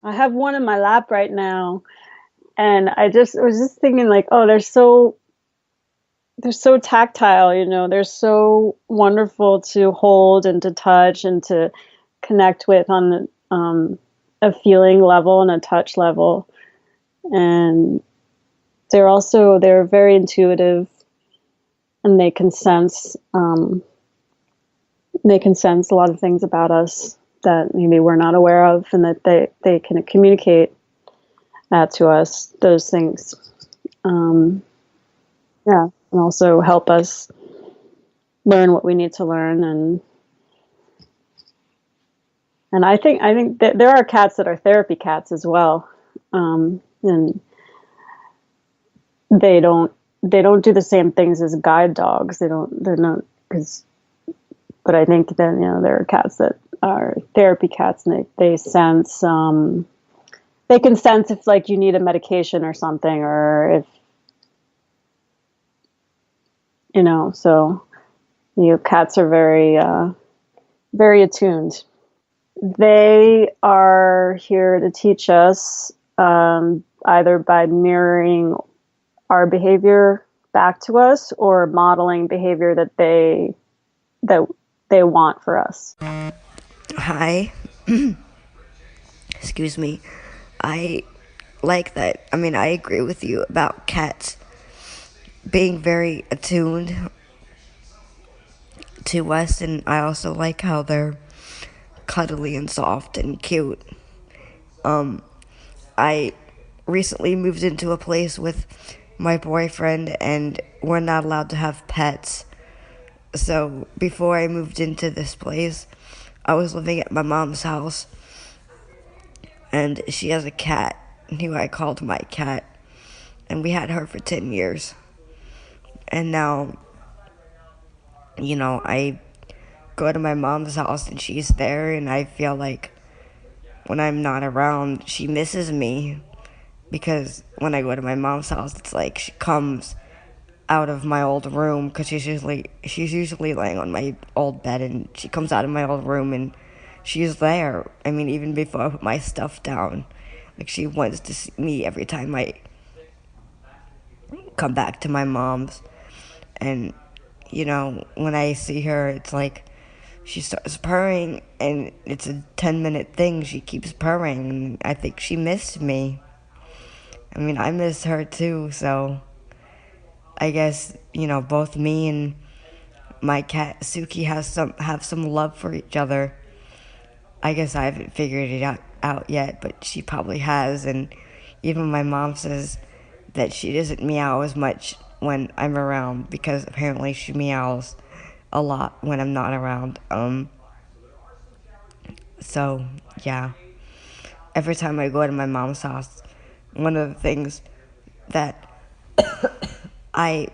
I have one in my lap right now, and I was just thinking like, oh, they're so tactile, you know, they're so wonderful to hold and to touch and to connect with on a feeling level and a touch level. And they're very intuitive, and they can sense a lot of things about us that maybe we're not aware of, and that they can communicate that to us, those things. Um, yeah, and also help us learn what we need to learn. And I think that there are cats that are therapy cats as well, and they don't do the same things as guide dogs. They're not because, but I think that, you know, there are cats that are therapy cats, and they sense, they can sense if like you need a medication or something, or if, you know. So, you know, cats are very attuned. They are here to teach us, either by mirroring our behavior back to us, or modeling behavior that they want for us. Hi. Excuse me. I like that. I mean, I agree with you about cats being very attuned to us, and I also like how they're cuddly and soft and cute. Um, I recently moved into a place with my boyfriend, and we're not allowed to have pets. So before I moved into this place, I was living at my mom's house, and she has a cat who I called my cat, and we had her for 10 years. And now, I go to my mom's house and she's there, and I feel like when I'm not around, she misses me. Because when I go to my mom's house, it's like she comes out of my old room, because she's usually laying on my old bed, and she comes out of my old room and she's there. I mean, even before I put my stuff down, like, she wants to see me every time I come back to my mom's. And when I see her, it's like she starts purring, and it's a 10-minute thing. She keeps purring, and I think she missed me. I mean, I miss her too, so I guess, both me and my cat Suki have some love for each other. I guess I haven't figured it out yet, but she probably has. And even my mom says that she doesn't meow as much when I'm around, because apparently she meows a lot when I'm not around. So yeah, every time I go to my mom's house, one of the things that I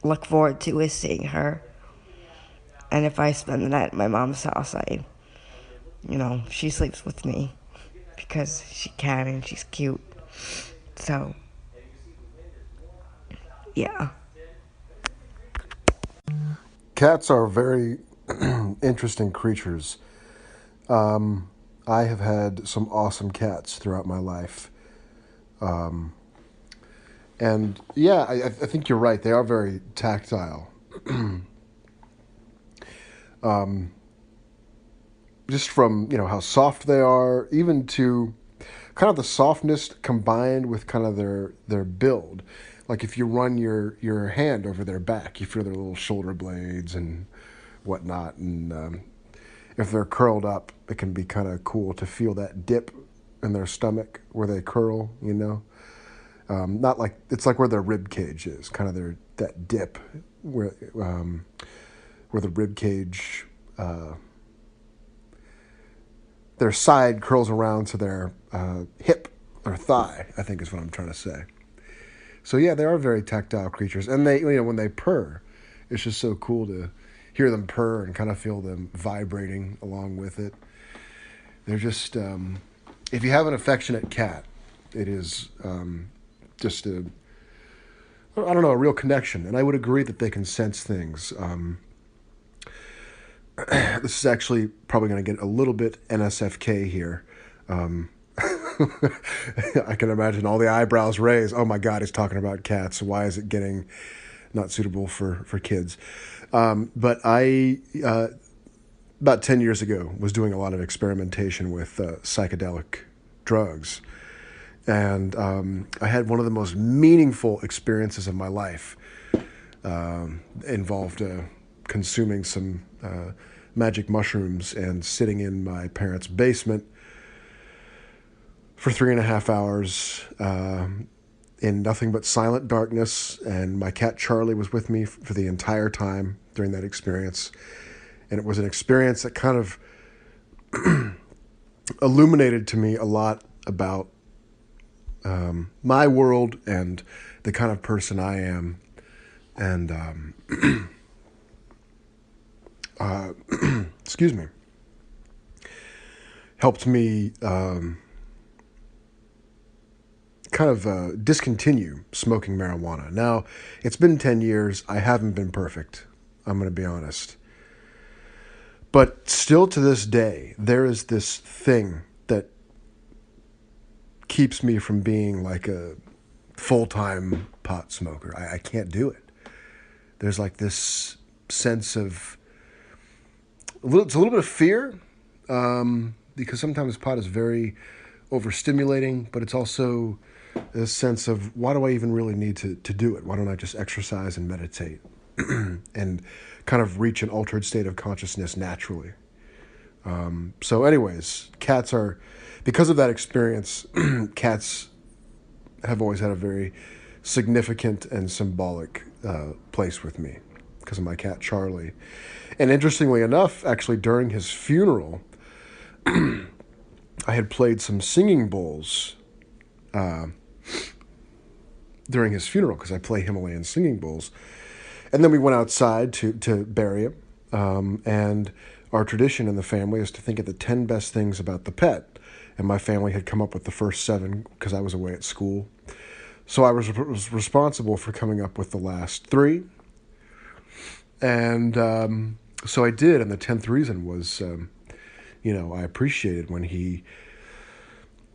look forward to is seeing her. And if I spend the night at my mom's house, she sleeps with me because she can, and she's cute. So, yeah. Cats are very interesting creatures. I have had some awesome cats throughout my life. And yeah, I think you're right. They are very tactile. Just from, how soft they are, even to kind of the softness combined with kind of their build. Like if you run your hand over their back, you feel their little shoulder blades and whatnot. And if they're curled up, it can be kind of cool to feel that dip in their stomach where they curl. Not like it's like where their rib cage is, kind of that dip where the rib cage, their side curls around to their hip or thigh, I think is what I'm trying to say. So yeah, they are very tactile creatures, and they, when they purr, it's just so cool to hear them purr and kind of feel them vibrating along with it. They're just, if you have an affectionate cat, it is just I don't know, a real connection. And I would agree that they can sense things. This is actually probably going to get a little bit NSFK here. I can imagine all the eyebrows raised. Oh my God, he's talking about cats. Why is it getting not suitable for kids? But about 10 years ago, was doing a lot of experimentation with psychedelic drugs. And I had one of the most meaningful experiences of my life. Involved consuming some magic mushrooms and sitting in my parents' basement for 3.5 hours in nothing but silent darkness. And my cat Charlie was with me for the entire time during that experience. And it was an experience that kind of illuminated to me a lot about my world and the kind of person I am. And excuse me, helped me kind of discontinue smoking marijuana. Now, it's been 10 years. I haven't been perfect. I'm going to be honest. But still to this day, there is this thing that keeps me from being like a full-time pot smoker. I can't do it. There's like this sense of, it's a little bit of fear, because sometimes pot is very overstimulating, but it's also a sense of, why do I even really need to do it? Why don't I just exercise and meditate and kind of reach an altered state of consciousness naturally? So anyways, cats are, because of that experience, cats have always had a very significant and symbolic place with me because of my cat Charlie. And interestingly enough, actually during his funeral, I had played some singing bowls during his funeral because I play Himalayan singing bowls. And then we went outside to bury him. And our tradition in the family is to think of the 10 best things about the pet. And my family had come up with the first 7 because I was away at school. So I was responsible for coming up with the last 3. And so I did. And the 10th reason was, I appreciated when he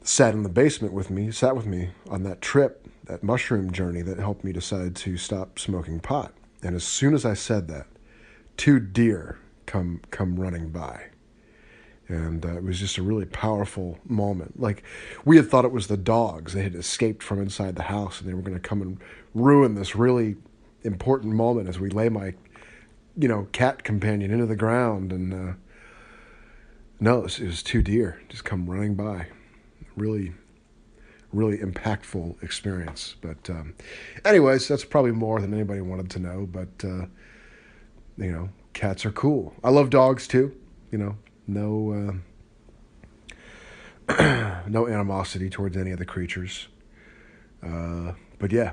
sat with me on that trip, that mushroom journey that helped me decide to stop smoking pot. And as soon as I said that, 2 deer come running by. And it was just a really powerful moment. Like, we had thought it was the dogs. They had escaped from inside the house, and they were going to come and ruin this really important moment as we lay my, cat companion into the ground. And no, it was 2 deer just come running by. Really, really impactful experience. But anyways, that's probably more than anybody wanted to know. But, cats are cool. I love dogs, too. No no animosity towards any of the creatures. But yeah.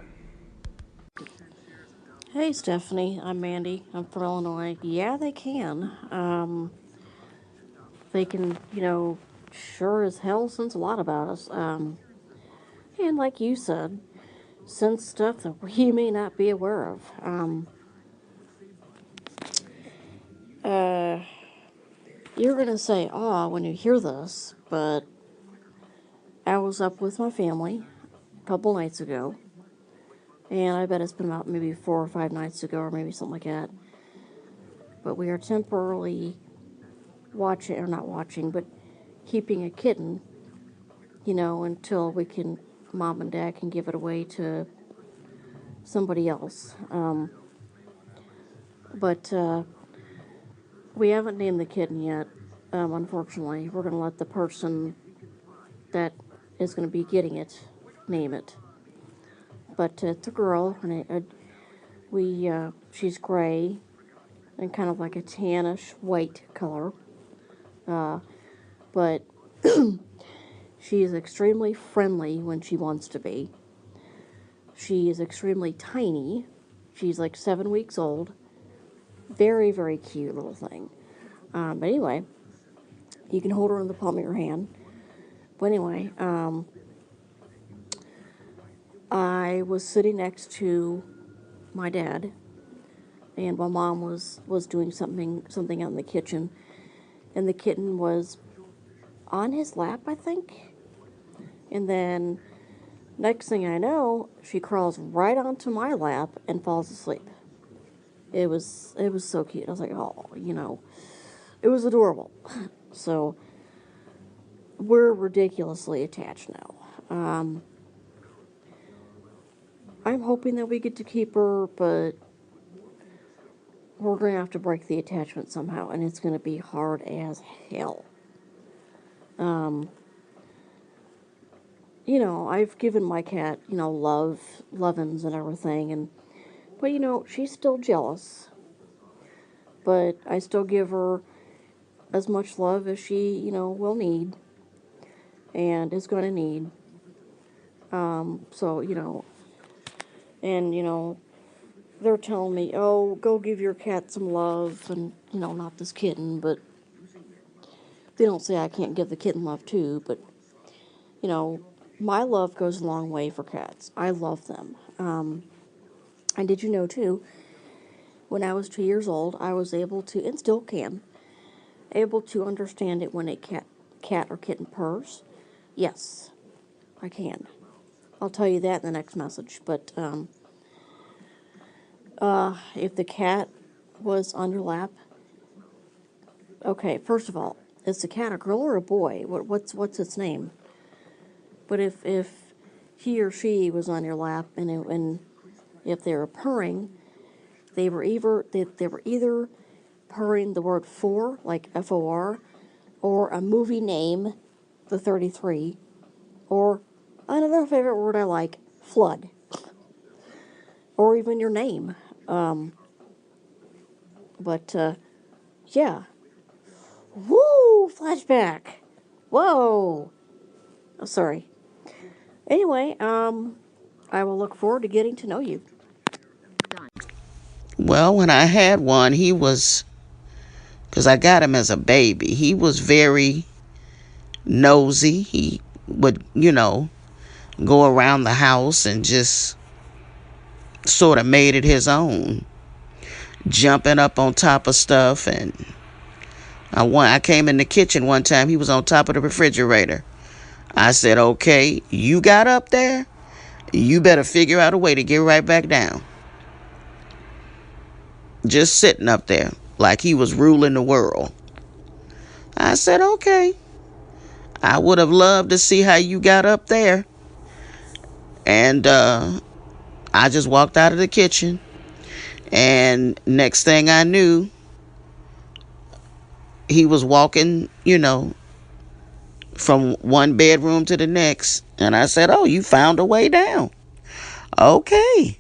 Hey Stephanie, I'm Mandy. I'm from Illinois. Yeah, they can. They can, sure as hell sense a lot about us. And like you said, sense stuff that we may not be aware of. You're gonna say, "Oh," when you hear this, but I was up with my family a couple nights ago, and I bet it's been about maybe 4 or 5 nights ago, or maybe something like that. But we are temporarily watching, or not watching, but keeping a kitten, until mom and dad can give it away to somebody else. But we haven't named the kitten yet, unfortunately. We're going to let the person that is going to be getting it name it. But it's a girl, and she's gray and kind of like a tannish white color. But she is extremely friendly when she wants to be. She is extremely tiny. She's like 7 weeks old. Very, very cute little thing. But anyway, you can hold her in the palm of your hand. But anyway, I was sitting next to my dad, and while mom was doing something out in the kitchen, and the kitten was on his lap, I think. And then next thing I know, she crawls right onto my lap and falls asleep. It was so cute. I was like, oh, it was adorable. So we're ridiculously attached now. I'm hoping that we get to keep her, but we're going to have to break the attachment somehow, and it's going to be hard as hell. I've given my cat, lovin's and everything, but she's still jealous. But I still give her as much love as she, will need and is going to need. So, and, they're telling me, oh, go give your cat some love, and, not this kitten, but they don't say I can't give the kitten love too, but, my love goes a long way for cats. I love them. And did you know, too, when I was 2 years old, I was able to, and still can, able to understand it when a cat or kitten purrs? Yes, I can. I'll tell you that in the next message. But if the cat was on your lap, okay. First of all, is the cat a girl or a boy? What's its name? But if he or she was on your lap and if they were purring, they were either purring the word for, like FOR, or a movie name, the 33, or another favorite word I like, flood, or even your name. But yeah, woo, flashback. Whoa. Oh, sorry. Anyway, I will look forward to getting to know you. Well, when I had one, he was, because I got him as a baby, he was very nosy. He would, go around the house and just sort of made it his own, jumping up on top of stuff. And I came in the kitchen one time, he was on top of the refrigerator. I said, okay, you got up there, you better figure out a way to get right back down. Just sitting up there like he was ruling the world. I said, okay, I would have loved to see how you got up there. And I just walked out of the kitchen. And next thing I knew, he was walking, from one bedroom to the next. And I said, oh, you found a way down. Okay.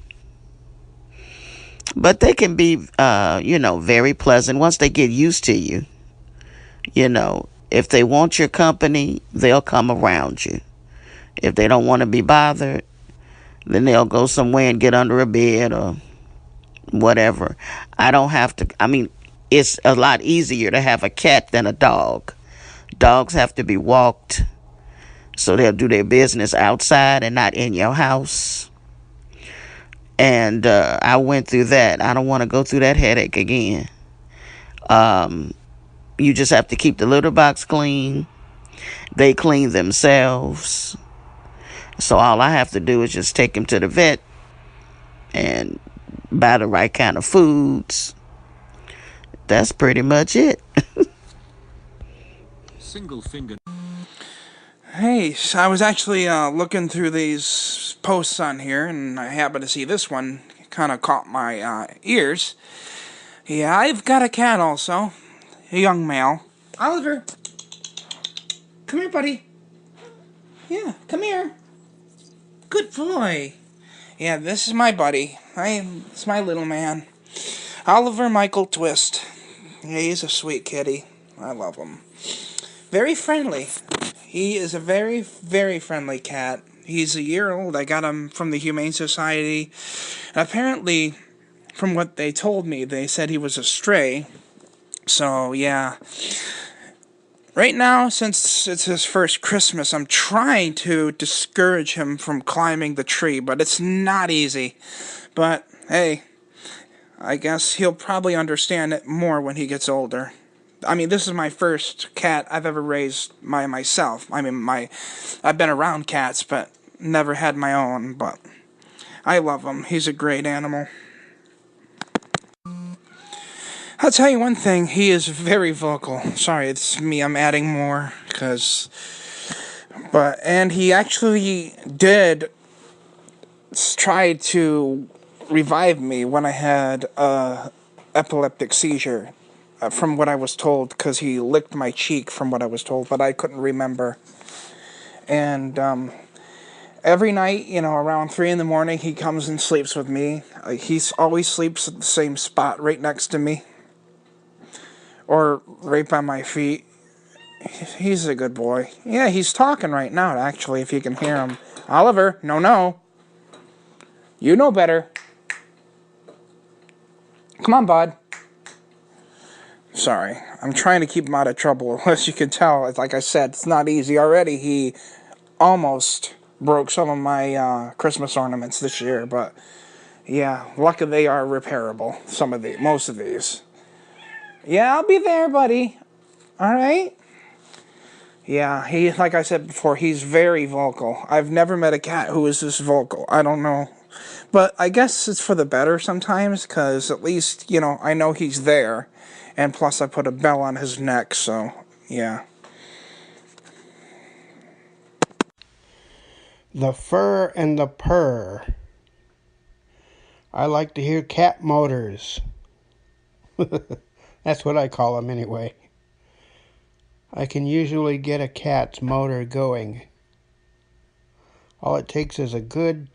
But they can be, very pleasant once they get used to you. If they want your company, they'll come around you. If they don't want to be bothered, then they'll go somewhere and get under a bed or whatever. I don't have to, it's a lot easier to have a cat than a dog. Dogs have to be walked, so they'll do their business outside and not in your house. And I went through that. I don't want to go through that headache again. You just have to keep the litter box clean. They clean themselves. So all I have to do is just take him to the vet and buy the right kind of foods. That's pretty much it. Single finger. Hey, so I was actually looking through these posts on here, and I happened to see this one. Kind of caught my ears. Yeah, I've got a cat also. A young male. Oliver! Come here, buddy. Yeah, come here. Good boy. Yeah, this is my buddy. It's my little man. Oliver Michael Twist. Yeah, he's a sweet kitty. I love him. Very friendly. He is a very, very friendly cat. He's a year old. I got him from the Humane Society. And apparently, from what they told me, they said he was a stray. So, yeah. Right now, since it's his first Christmas, I'm trying to discourage him from climbing the tree, but it's not easy. But, hey, I guess he'll probably understand it more when he gets older. I mean, this is my first cat I've ever raised by myself. I mean, I've been around cats, but never had my own. But I love him. He's a great animal. I'll tell you one thing. He is very vocal. Sorry, it's me. I'm adding more and he actually did try to revive me when I had a epileptic seizure. From what I was told, because he licked my cheek, from what I was told, but I couldn't remember. And every night, around 3 in the morning, he comes and sleeps with me. He always sleeps at the same spot, right next to me, or right by my feet. He's a good boy. Yeah, he's talking right now, actually, if you can hear him. Oliver, no. You know better. Come on, bud. Sorry, I'm trying to keep him out of trouble. As you can tell, like I said, it's not easy already. He almost broke some of my Christmas ornaments this year, but yeah, luckily they are repairable. Most of these. Yeah, I'll be there, buddy. All right. Yeah, like I said before, he's very vocal. I've never met a cat who is this vocal. I don't know. But I guess it's for the better sometimes, because at least, I know he's there. And plus I put a bell on his neck, so, yeah. The fur and the purr. I like to hear cat motors. That's what I call them anyway. I can usually get a cat's motor going. All it takes is a good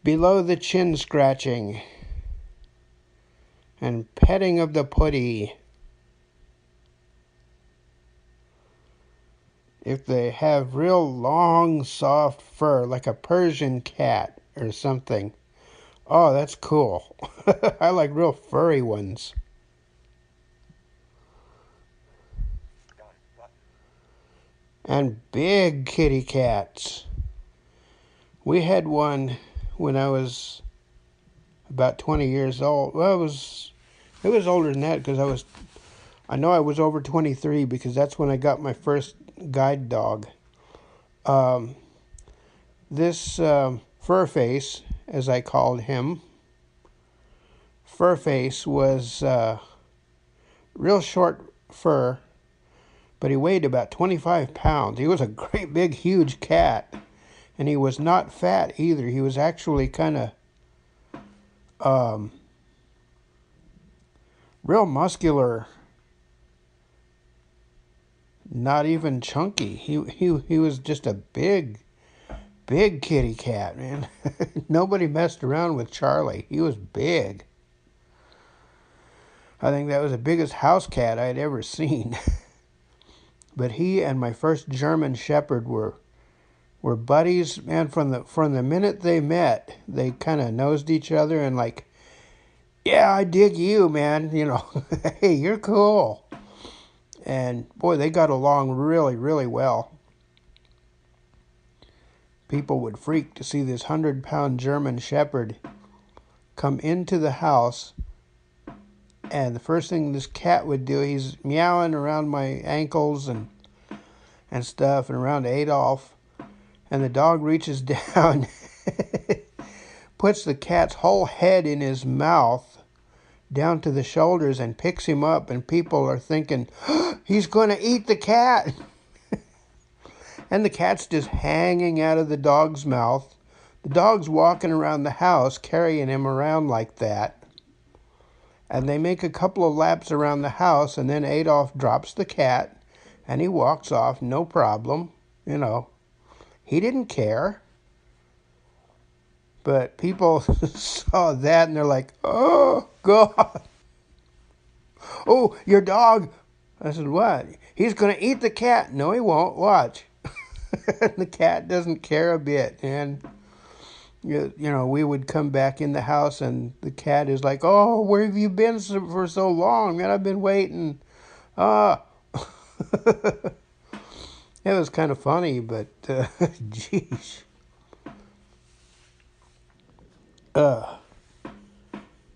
below the chin scratching and petting of the putty. If they have real long, soft fur, like a Persian cat or something. Oh, that's cool. I like real furry ones. And big kitty cats. We had one when I was about 20 years old. Well, it was older than that because I know I was over 23 because that's when I got my first guide dog. This Furface, as I called him, Furface was real short fur, but he weighed about 25 pounds. He was a great big huge cat, and he was not fat either. He was actually kind of real muscular, not even chunky. He was just a big kitty cat, man. Nobody messed around with Charlie. He was big. I think that was the biggest house cat I'd ever seen. But he and my first German Shepherd were buddies, man. From the minute they met, they kind of nosed each other and like, yeah, I dig you, man. Hey, you're cool. And boy, they got along really, really well. People would freak to see this 100-pound German Shepherd come into the house, and the first thing this cat would do, he's meowing around my ankles and stuff, and around Adolf, and the dog reaches down, puts the cat's whole head in his mouth, down to the shoulders, and picks him up, and people are thinking, oh, he's going to eat the cat. And the cat's just hanging out of the dog's mouth. The dog's walking around the house carrying him around like that. And they make a couple of laps around the house, and then Adolf drops the cat, and he walks off, no problem. He didn't care. But people saw that, and they're like, oh, God. Oh, your dog. I said, what? He's going to eat the cat. No, he won't. Watch. The cat doesn't care a bit, and we would come back in the house, and the cat is like, "Oh, where have you been for so long, man? I've been waiting." It was kind of funny, but geez. I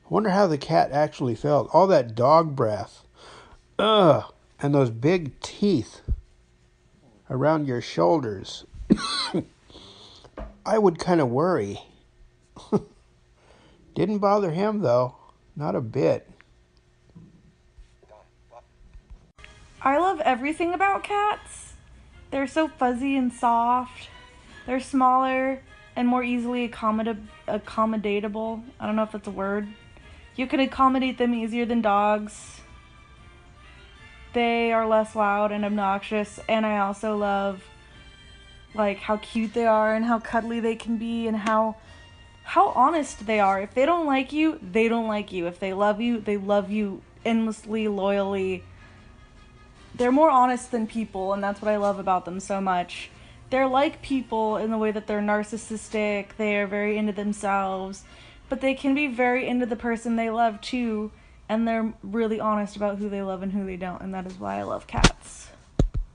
wonder how the cat actually felt. All that dog breath. Ugh. And those big teeth around your shoulders. I would kind of worry. Didn't bother him, though. Not a bit. I love everything about cats. They're so fuzzy and soft. They're smaller and more easily accommodatable. I don't know if that's a word. You can accommodate them easier than dogs. They are less loud and obnoxious, and I also love like how cute they are and how cuddly they can be and how honest they are. If they don't like you, they don't like you. If they love you endlessly, loyally. They're more honest than people, and that's what I love about them so much. They're like people in the way that they're narcissistic, they are very into themselves, but they can be very into the person they love too, and they're really honest about who they love and who they don't, and that is why I love cats.